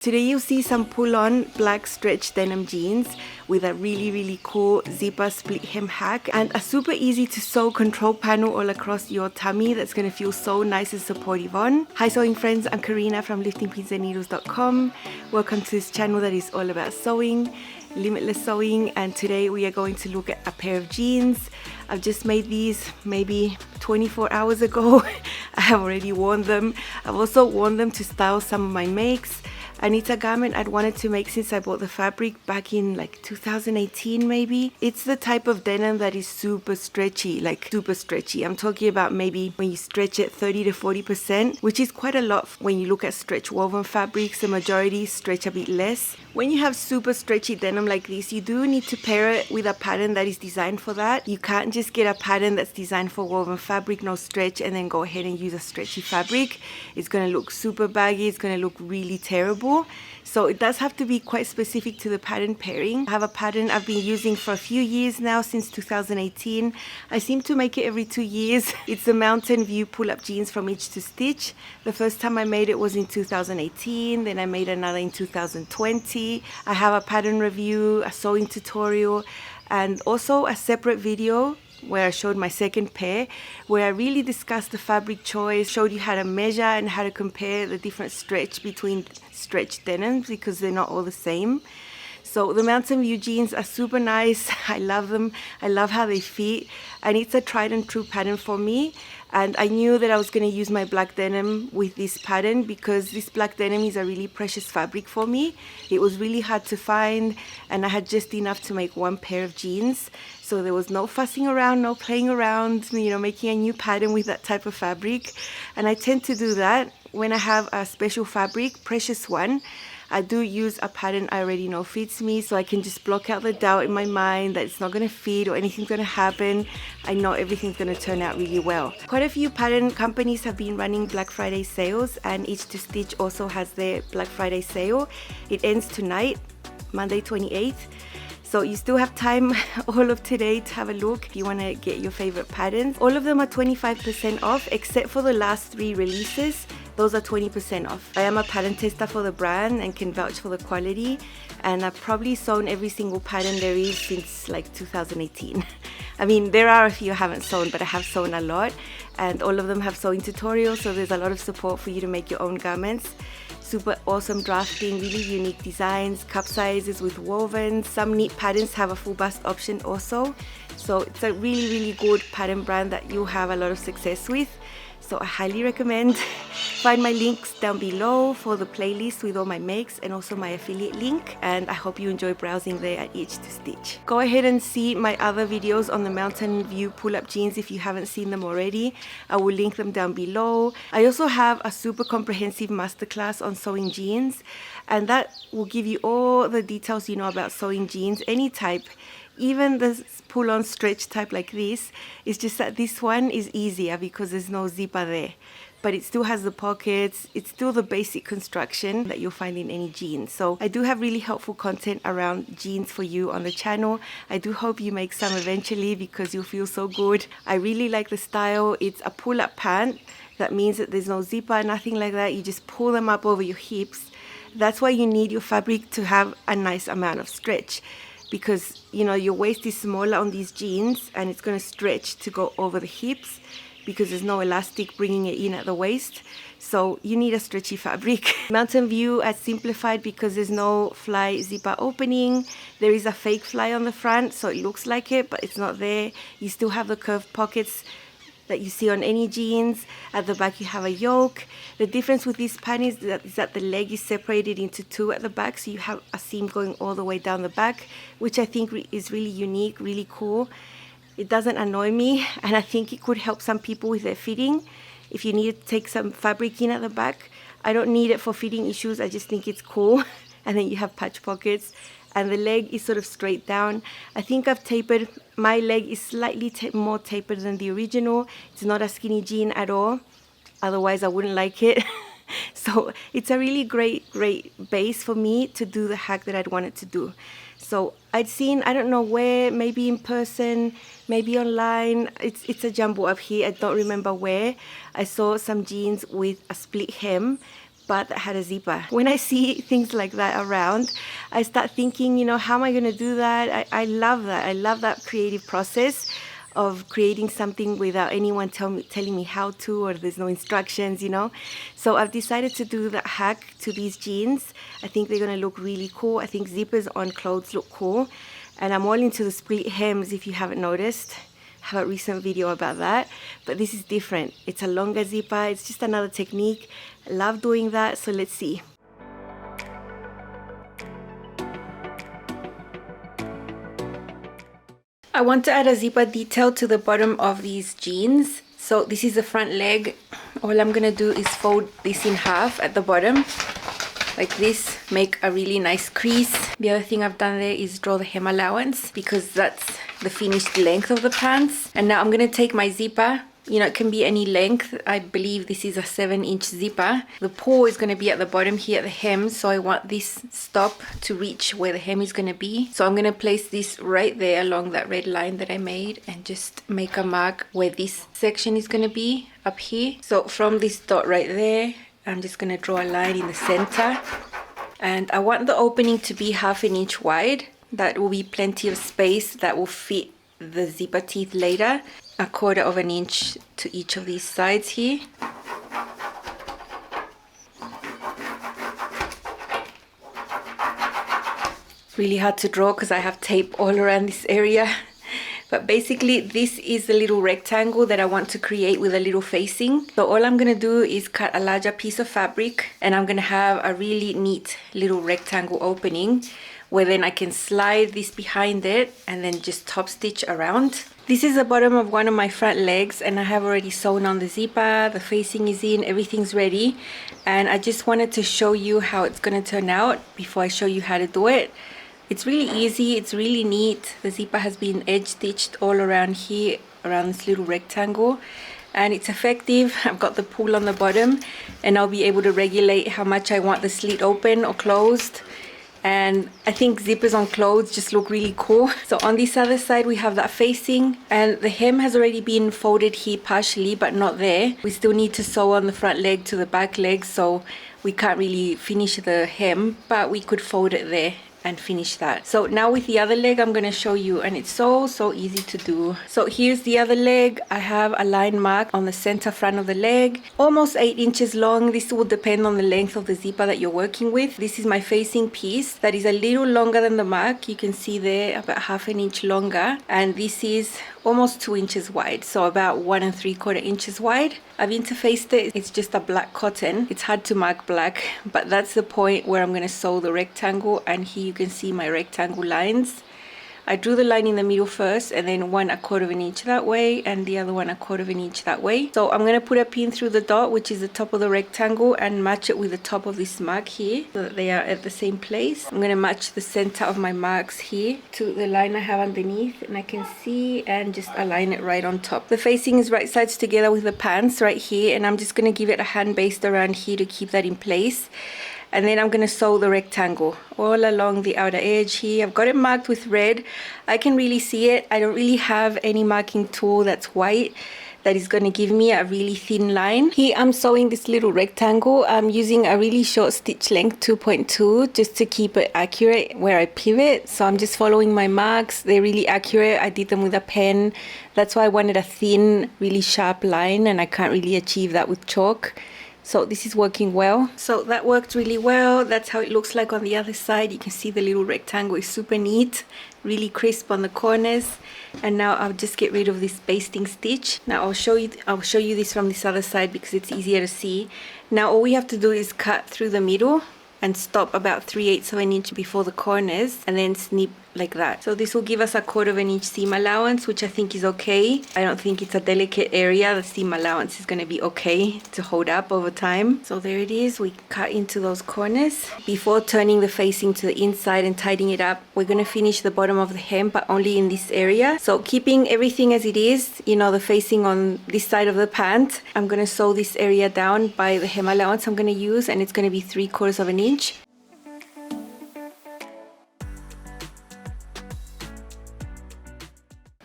Today you'll see some pull-on black stretch denim jeans with a really cool zipper split hem hack and a super easy to sew control panel all across your tummy that's going to feel so nice and supportive on. Hi sewing friends, I'm Karina from liftingpinsandneedles.com. Welcome to this channel that is all about sewing, limitless sewing, and today we are going to look at a pair of jeans. I've just made these maybe 24 hours ago. I have already worn them. I've also worn them to style some of my makes. And it's a garment I'd wanted to make since I bought the fabric back in like 2018 maybe. It's the type of denim that is super stretchy, like super stretchy. I'm talking about maybe when you stretch it 30 to 40%, which is quite a lot when you look at stretch woven fabrics. The majority stretch a bit less. When you have super stretchy denim like this, you do need to pair it with a pattern that is designed for that. You can't just get a pattern that's designed for woven fabric, no stretch, and then go ahead and use a stretchy fabric. It's going to look super baggy. It's going to look really terrible. So it does have to be quite specific to the pattern pairing. I have a pattern I've been using for a few years now, since 2018. I seem to make it every 2 years. It's the Mountain View pull-up jeans from Itch to Stitch. The first time I made it was in 2018, then I made another in 2020. I have a pattern review, a sewing tutorial, and also a separate video where I showed my second pair, where I really discussed the fabric choice, showed you how to measure and how to compare the different stretch between stretch denims because they're not all the same. So the Mountain View jeans are super nice. I love them. I love how they fit, and it's a tried and true pattern for me. And I knew that I was going to use my black denim with this pattern because this black denim is a really precious fabric for me. It was really hard to find, and I had just enough to make one pair of jeans. So there was no fussing around, no playing around, making a new pattern with that type of fabric. And I tend to do that when I have a special fabric, precious one. I do use a pattern I already know fits me, so I can just block out the doubt in my mind that it's not going to fit or anything's going to happen. I know everything's going to turn out really well. Quite a few pattern companies have been running Black Friday sales, and Itch to Stitch also has their Black Friday sale. It ends tonight, Monday 28th. So you still have time all of today to have a look if you want to get your favorite patterns. All of them are 25% off except for the last 3 releases. Those are 20% off. I am a pattern tester for the brand and can vouch for the quality, and I've probably sewn every single pattern there is since like 2018. I mean, there are a few I haven't sewn, but I have sewn a lot, and all of them have sewing tutorials, so there's a lot of support for you to make your own garments. Super awesome drafting, really unique designs, cup sizes with wovens. Some neat patterns have a full bust option also. So it's a really good pattern brand that you'll have a lot of success with. So I highly recommend. Find my links down below for the playlist with all my makes and also my affiliate link. And I hope you enjoy browsing there at Itch to Stitch. Go ahead and see my other videos on the Mountain View pull-up jeans if you haven't seen them already. I will link them down below. I also have a super comprehensive masterclass on sewing jeans, and that will give you all the details you know about sewing jeans, any type. Even the pull-on stretch type like this. It's just that this one is easier because there's no zipper there. But it still has the pockets. It's still the basic construction that you'll find in any jeans. So I do have really helpful content around jeans for you on the channel. I do hope you make some eventually because you'll feel so good. I really like the style. It's a pull-up pant. That means that there's no zipper, nothing like that. You just pull them up over your hips. That's why you need your fabric to have a nice amount of stretch, because your waist is smaller on these jeans and it's going to stretch to go over the hips because there's no elastic bringing it in at the waist. So you need a stretchy fabric. Mountain View is simplified because there's no fly zipper opening. There is a fake fly on the front, so it looks like it, but it's not there. You still have the curved pockets that you see on any jeans. At the back you have a yoke. The difference with this pant is that the leg is separated into 2 at the back, so you have a seam going all the way down the back, which I think is really unique, really cool. It doesn't annoy me, and I think it could help some people with their fitting. If you need to take some fabric in at the back, I don't need it for fitting issues. I just think it's cool. And then you have patch pockets, and the leg is sort of straight down. I think I've tapered. My leg is slightly more tapered than the original. It's not a skinny jean at all. Otherwise, I wouldn't like it. So it's a really great base for me to do the hack that I'd wanted to do. So I'd seen, I don't know where, maybe in person, maybe online. It's a jumble up here. I don't remember where. I saw some jeans with a split hem, part that had a zipper. When I see things like that around, I start thinking, you know, how am I going to do that? I love that. I love that creative process of creating something without anyone telling me how to, or there's no instructions, you know. So I've decided to do that hack to these jeans. I think they're going to look really cool. I think zippers on clothes look cool. And I'm all into the split hems, if you haven't noticed. I have a recent video about that, but this is different. It's a longer zipper. It's just another technique. I love doing that, so let's see. I want to add a zipper detail to the bottom of these jeans. So this is the front leg. All I'm gonna do is fold this in half at the bottom like this, make a really nice crease. The other thing I've done there is draw the hem allowance because that's the finished length of the pants. And now I'm gonna take my zipper. You know, it can be any length. I believe this is a 7-inch zipper. The paw is going to be at the bottom here at the hem, so I want this stop to reach where the hem is going to be. So I'm going to place this right there along that red line that I made and just make a mark where this section is going to be up here. So from this dot right there, I'm just going to draw a line in the center. And I want the opening to be 1/2 inch wide. That will be plenty of space that will fit the zipper teeth later. 1/4 inch to each of these sides here. Really hard to draw because I have tape all around this area. But basically this is the little rectangle that I want to create with a little facing. So all I'm going to do is cut a larger piece of fabric and I'm going to have a really neat little rectangle opening where then I can slide this behind it and then just top stitch around. This is the bottom of one of my front legs and I have already sewn on the zipper, the facing is in, everything's ready. And I just wanted to show you how it's going to turn out before I show you how to do it. It's really easy, it's really neat. The zipper has been edge stitched all around here, around this little rectangle. And it's effective. I've got the pull on the bottom and I'll be able to regulate how much I want the slit open or closed. And I think zippers on clothes just look really cool. So on this other side we have that facing and the hem has already been folded here partially but not there. We still need to sew on the front leg to the back leg, so we can't really finish the hem, but we could fold it there and finish that. So now with the other leg I'm going to show you, and it's so easy to do. So here's the other leg. I have a line mark on the center front of the leg, almost 8 inches long. This will depend on the length of the zipper that you're working with. This is my facing piece that is a little longer than the mark. You can see there about 1/2 inch longer, and this is almost 2 inches wide, so about 1 3/4 inches wide. I've interfaced it. It's just a black cotton. It's hard to mark black, but that's the point where I'm going to sew the rectangle, and here you can see my rectangle lines. I drew the line in the middle first and then 1 1/4 inch that way and the other 1 1/4 inch that way. So I'm going to put a pin through the dot, which is the top of the rectangle, and match it with the top of this mark here so that they are at the same place. I'm going to match the center of my marks here to the line I have underneath, and I can see, and just align it right on top. The facing is right sides together with the pants right here, and I'm just going to give it a hand baste around here to keep that in place. And then I'm going to sew the rectangle all along the outer edge here. I've got it marked with red. I can really see it. I don't really have any marking tool that's white that is going to give me a really thin line. Here I'm sewing this little rectangle. I'm using a really short stitch length, 2.2, just to keep it accurate where I pivot. So I'm just following my marks. They're really accurate. I did them with a pen. That's why I wanted a thin, really sharp line, and I can't really achieve that with chalk. So this is working well. So that worked really well. That's how it looks like on the other side. You can see the little rectangle is super neat, really crisp on the corners. And now I'll just get rid of this basting stitch. Now I'll show you this from this other side because it's easier to see. Now all we have to do is cut through the middle and stop about 3/8 of an inch before the corners, and then snip like that. So this will give us a 1/4 inch seam allowance, which I think is okay. I don't think it's a delicate area. The seam allowance is going to be okay to hold up over time. So there it is. We cut into those corners. Before turning the facing to the inside and tidying it up, we're going to finish the bottom of the hem, but only in this area. So keeping everything as it is, you know, the facing on this side of the pant, I'm going to sew this area down by the hem allowance I'm going to use, and it's going to be 3/4 of an inch.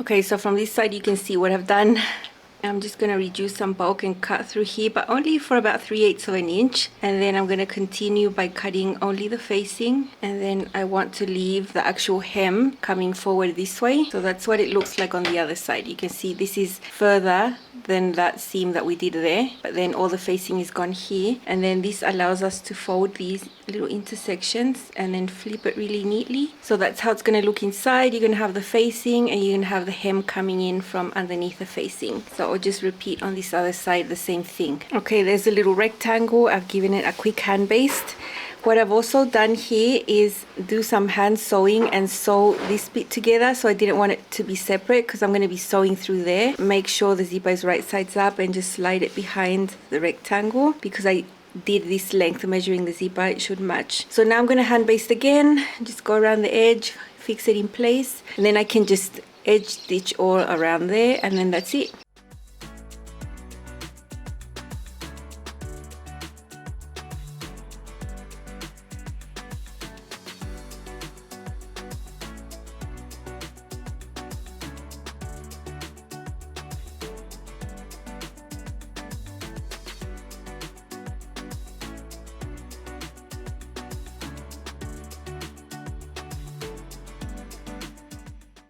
Okay, so from this side you can see what I've done. I'm just going to reduce some bulk and cut through here, but only for about 3/8 of an inch. And then I'm going to continue by cutting only the facing. And then I want to leave the actual hem coming forward this way. So that's what it looks like on the other side. You can see this is further than that seam that we did there, but then all the facing is gone here. And then this allows us to fold these little intersections and then flip it really neatly. So that's how it's going to look inside. You're going to have the facing and you're going to have the hem coming in from underneath the facing. So I'll just repeat on this other side the same thing. Okay, there's a little rectangle. I've given it a quick hand baste. What I've also done here is do some hand sewing and sew this bit together. So I didn't want it to be separate because I'm going to be sewing through there. Make sure the zipper is right sides up and just slide it behind the rectangle, because I did this length measuring the zipper, it should match. So now I'm going to hand baste again, just go around the edge, fix it in place, and then I can just edge stitch all around there, and then that's it.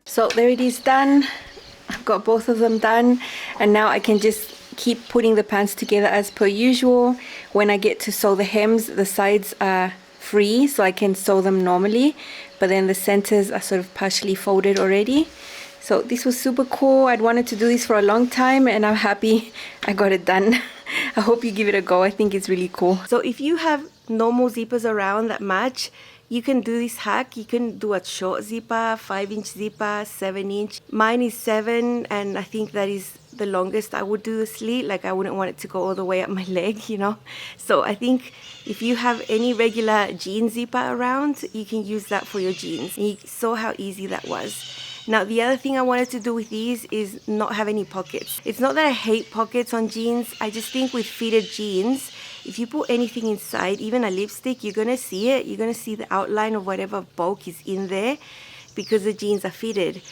So there it is done. I've got both of them done, and now I can just keep putting the pants together as per usual. When I get to sew the hems, the sides are free, so I can sew them normally, but then the centers are sort of partially folded already. So this was super cool. I'd wanted to do this for a long time, and I'm happy I got it done. I hope you give it a go. I think it's really cool. So if you have normal zippers around that match, you can do this hack. You can do a short zipper, 5-inch zipper, 7-inch. Mine is 7, and I think that is the longest I would do the slit. Like, I wouldn't want it to go all the way up my leg, you know. So I think if you have any regular jean zipper around, you can use that for your jeans. And you saw how easy that was. Now, the other thing I wanted to do with these is not have any pockets. It's not that I hate pockets on jeans. I just think with fitted jeans, if you put anything inside, even a lipstick, you're going to see it. You're going to see the outline of whatever bulk is in there because the jeans are fitted.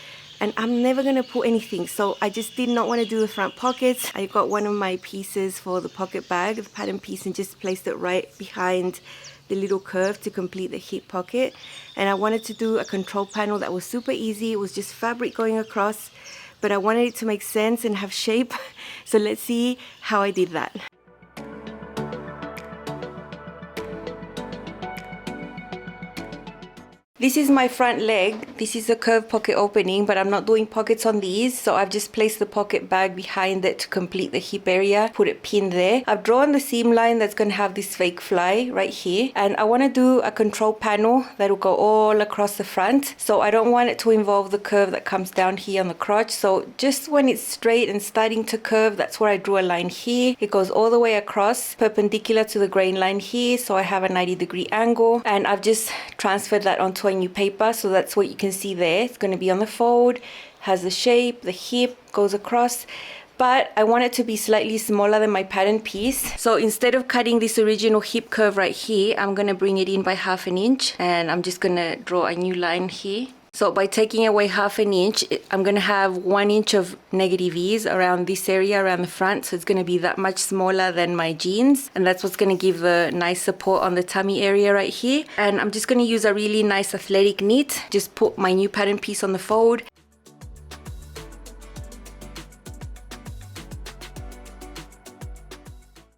And I'm never going to put anything. So I just did not want to do the front pockets. I got one of my pieces for the pocket bag, the pattern piece, and just placed it right behind the little curve to complete the hip pocket. And I wanted to do a control panel that was super easy. It was just fabric going across, but I wanted it to make sense and have shape. So let's see how I did that. This is my front leg. This is a curved pocket opening, but I'm not doing pockets on these. So I've just placed the pocket bag behind it to complete the hip area, put it pinned there. I've drawn the seam line that's going to have this fake fly right here. And I want to do a control panel that will go all across the front. So I don't want it to involve the curve that comes down here on the crotch. So just when it's straight and starting to curve, that's where I drew a line here. It goes all the way across, perpendicular to the grain line here. So I have a 90-degree angle. And I've just transferred that onto a new paper, so that's what you can see there. It's going to be on the fold, has the shape, the hip goes across, but I want it to be slightly smaller than my pattern piece. So instead of cutting this original hip curve right here, I'm going to bring it in by 1/2 inch, and I'm just going to draw a new line here. So by taking away 1/2 inch, I'm going to have 1 inch of negative ease around this area, around the front. So it's going to be that much smaller than my jeans. And that's what's going to give the nice support on the tummy area right here. And I'm just going to use a really nice athletic knit. Just put my new pattern piece on the fold.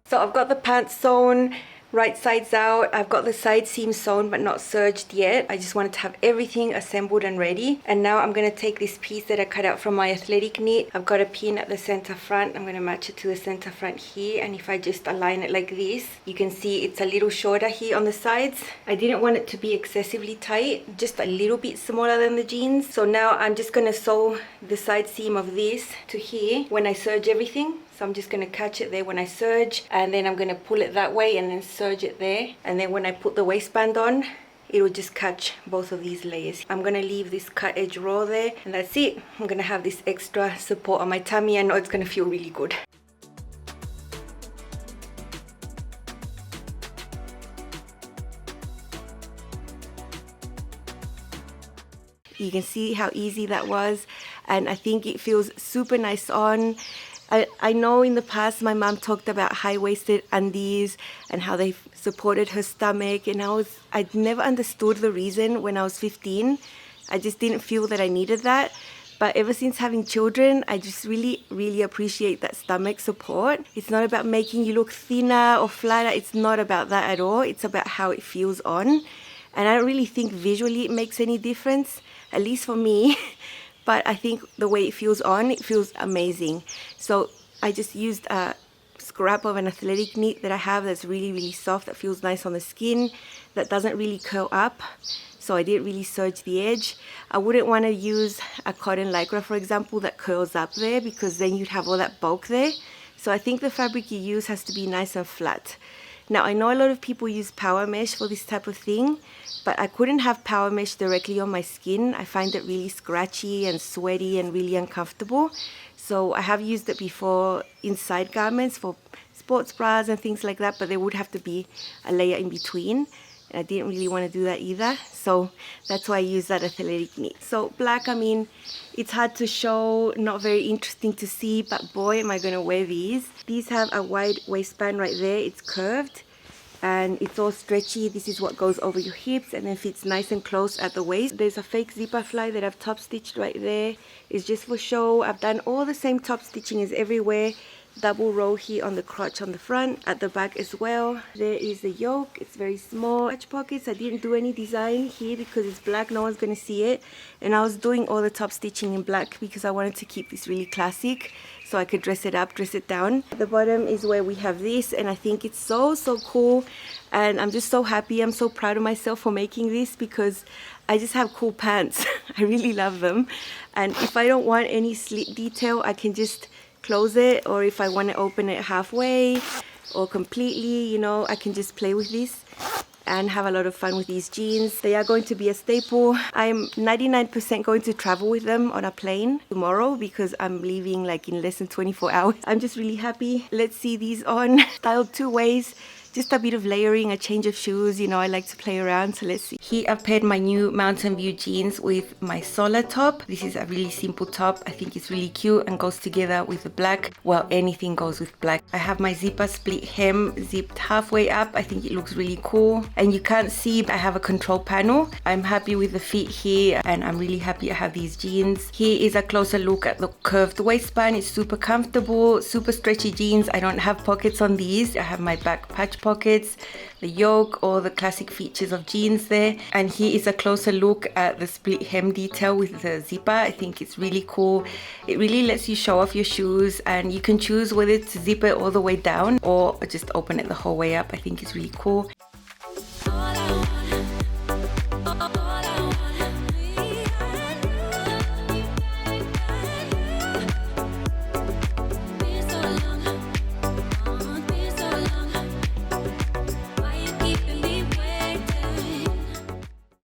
So I've got the pants sewn right sides out. I've got the side seam sewn but not serged yet. I just wanted to have everything assembled and ready. And now I'm going to take this piece that I cut out from my athletic knit. I've got a pin at the center front. I'm going to match it to the center front here, and if I just align it like this, you can see it's a little shorter here on the sides. I didn't want it to be excessively tight, just a little bit smaller than the jeans. So now I'm just going to sew the side seam of this to here when I serge everything. So I'm just going to catch it there when I serge, and then I'm going to pull it that way and then serge it there. And then when I put the waistband on, it will just catch both of these layers. I'm going to leave this cut edge raw there, and that's it. I'm going to have this extra support on my tummy. I know it's going to feel really good. You can see how easy that was, and I think it feels super nice on. I know in the past my mom talked about high-waisted undies and how they supported her stomach, and I'd never understood the reason when I was 15. I just didn't feel that I needed that. But ever since having children, I just really, really appreciate that stomach support. It's not about making you look thinner or flatter. It's not about that at all. It's about how it feels on. And I don't really think visually it makes any difference, at least for me. But I think the way it feels on, it feels amazing. So I just used a scrap of an athletic knit that I have that's really, really soft, that feels nice on the skin, that doesn't really curl up. So I didn't really serge the edge. I wouldn't want to use a cotton lycra, for example, that curls up there, because then you'd have all that bulk there. So I think the fabric you use has to be nice and flat. Now, I know a lot of people use power mesh for this type of thing, but I couldn't have power mesh directly on my skin. I find it really scratchy and sweaty and really uncomfortable. So I have used it before inside garments for sports bras and things like that, but there would have to be a layer in between. And I didn't really want to do that either. So that's why I use that athletic knit. So black, I mean, it's hard to show, not very interesting to see, but boy, am I going to wear these. These have a wide waistband right there. It's curved and it's all stretchy. This is what goes over your hips and then fits nice and close at the waist. There's a fake zipper fly that I've top stitched right there. It's just for show. I've done all the same top stitching as everywhere. Double row here on the crotch on the front, at the back as well. There is the yoke. It's very small. Patch pockets, I didn't do any design here because it's black, no one's going to see it. And I was doing all the top stitching in black because I wanted to keep this really classic, so I could dress it up, dress it down. At the bottom is where we have this, and I think it's so cool. And I'm just so happy. I'm so proud of myself for making this because I just have cool pants. I really love them. And if I don't want any slit detail, I can just close it, or if I want to open it halfway or completely, you know, I can just play with this and have a lot of fun with these jeans. They are going to be a staple. I'm 99% going to travel with them on a plane tomorrow because I'm leaving like in less than 24 hours. I'm just really happy. Let's see these on. Styled two ways. Just a bit of layering, a change of shoes, you know, I like to play around, so let's see. Here I've paired my new Mountain View jeans with my Solar top. This is a really simple top. I think it's really cute and goes together with the black. Well, anything goes with black. I have my zipper split hem zipped halfway up. I think it looks really cool. And you can't see, I have a control panel. I'm happy with the fit here and I'm really happy I have these jeans. Here is a closer look at the curved waistband. It's super comfortable, super stretchy jeans. I don't have pockets on these. I have my back patch pockets, the yoke, all the classic features of jeans there. And here is a closer look at the split hem detail with the zipper. I think it's really cool. It really lets you show off your shoes, and you can choose whether to zip it all the way down or just open it the whole way up. I think it's really cool.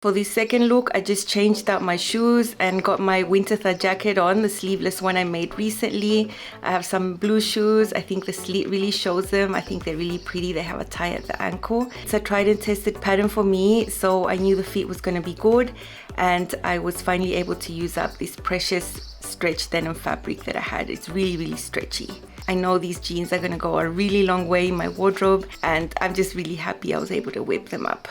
For this second look, I just changed out my shoes and got my Winterthur jacket on, the sleeveless one I made recently. I have some blue shoes. I think the slit really shows them. I think they're really pretty. They have a tie at the ankle. It's a tried and tested pattern for me, so I knew the fit was going to be good, and I was finally able to use up this precious stretch denim fabric that I had. It's really stretchy. I know these jeans are going to go a really long way in my wardrobe, and I'm just really happy I was able to whip them up.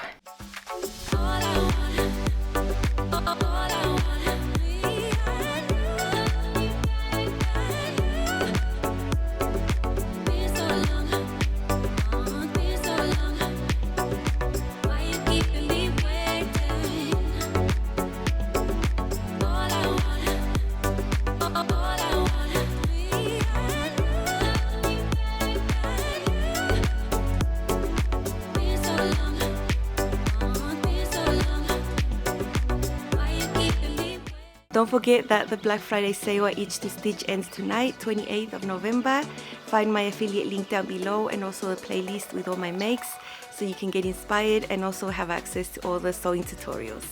Don't forget that the Black Friday sale at Itch to Stitch ends tonight, 28th of November. Find my affiliate link down below and also a playlist with all my makes so you can get inspired and also have access to all the sewing tutorials.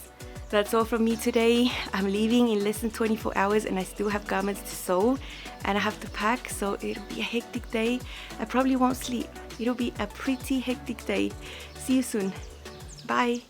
That's all from me today. I'm leaving in less than 24 hours and I still have garments to sew and I have to pack, so it'll be a hectic day. I probably won't sleep. It'll be a pretty hectic day. See you soon. Bye.